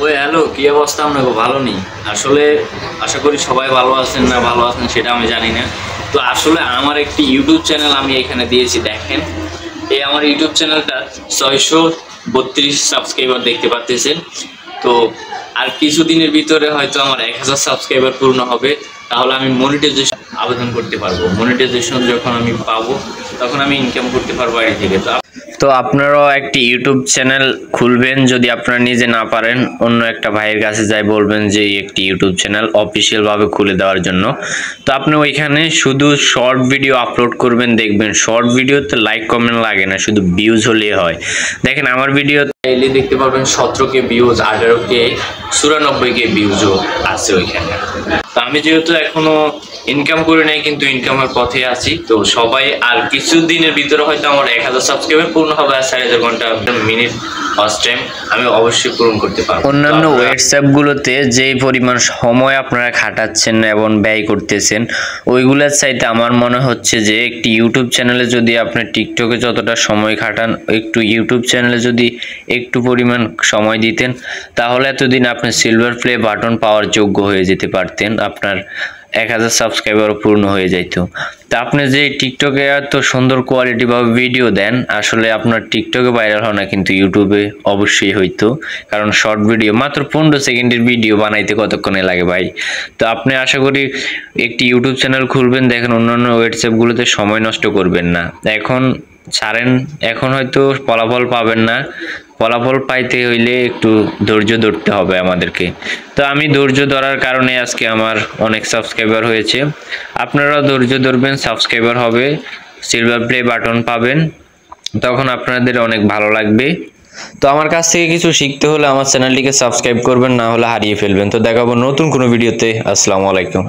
ওই হ্যালো, কি অবস্থা? আপনাকে ভালো নেই আসলে। আশা করি সবাই ভালো আছেন, না ভালো আছেন সেটা আমি জানি না। তো আসলে আমার একটি ইউটিউব চ্যানেল আমি এখানে দিয়েছি, দেখেন। এই আমার ইউটিউব চ্যানেলটা 632 সাবস্ক্রাইবার দেখতে পাচ্ছেন। তো আর কিছুদিনের ভিতরে হয়তো আমার 1000 সাবস্ক্রাইবার পূর্ণ হবে, তাহলে আমি মনিটাইজেশন আবেদন করতে পারবো। মনিটাইজেশন যখন আমি পাবো তখন আমি ইনকাম করতে পারবো এর থেকে। তো আপনারাও একটি ইউটিউব চ্যানেল খুলবেন, যদি আপনারা নিজে না পারেন অন্য একটা ভাইয়ের কাছে যাই বলবেন যে একটি ইউটিউব চ্যানেল অফিসিয়ালভাবে খুলে দেওয়ার জন্য। তো আপনি ওইখানে শুধু শর্ট ভিডিও আপলোড করবেন, দেখবেন শর্ট ভিডিওতে লাইক কমেন্ট লাগে না, শুধু ভিউজ হলেই হয়। দেখেন আমার ভিডিও এলে দেখতে পারবেন 17K ভিউজ, 18K, 94K ভিউজও আছে ওইখানে। তো আমি যেহেতু এখনো ইনকাম করে নাই, কিন্তু ইনকামের পথে আছি। তো সবাই আর কিছুদিনের ভিতরে হয়তো আমার 1000 সাবস্ক্রাইবার পূর্ণ হবে, আর 4000 ঘন্টা মিনিট ফার্স্ট টাইম আমি অবশ্যই পূরণ করতে পারবো। অন্যান্য হোয়াটসঅ্যাপগুলোতে যেই পরিমাণ সময় আপনারা খাটাচ্ছেন এবং ব্যয় করতেছেন, ওইগুলোর চাইতে আমার মনে হচ্ছে যে একটি ইউটিউব চ্যানেলে যদি আপনি টিকটকে যতটা সময় খাটান, একটু ইউটিউব চ্যানেলে যদি একটু পরিমাণ সময় দিতেন, তাহলে এতদিন আপনি সিলভার প্লে বাটন পাওয়ার যোগ্য হয়ে যেতে পারতেন, আপনার 1000 সাবস্ক্রাইবারও পূর্ণ হয়ে যাইতো। তা আপনি যে টিকটকে এত সুন্দর কোয়ালিটি বা ভিডিও দেন, আসলে আপনার টিকটকে ভাইরাল হয় না, কিন্তু ইউটিউবে অবশ্যই হইতো। কারণ শর্ট ভিডিও মাত্র 15 সেকেন্ডের ভিডিও বানাইতে কতক্ষণে লাগে ভাই। তো আপনি আশা করি একটি ইউটিউব চ্যানেল খুলবেন, দেখেন অন্যান্য হোয়াটসঅ্যাপগুলোতে সময় নষ্ট করবেন না। এখন ছাড়েন, এখন হয়তো ফলাফল পাবেন না, ফলাফল পাইতে হইলে একটু ধৈর্য ধরতে হবে আমাদেরকে। তো আমি ধৈর্য ধরার কারণে আজকে আমার অনেক সাবস্ক্রাইবার হয়েছে। আপনারাও ধৈর্য ধরবেন, সাবস্ক্রাইবার হবে, সিলভার প্লে বাটন পাবেন, তখন আপনাদের অনেক ভালো লাগবে। তো আমার কাছ থেকে কিছু শিখতে হলে আমার চ্যানেলটিকে সাবস্ক্রাইব করবেন, না হলে হারিয়ে ফেলবেন। তো দেখাবো নতুন কোনো ভিডিওতে। আসসালামু আলাইকুম।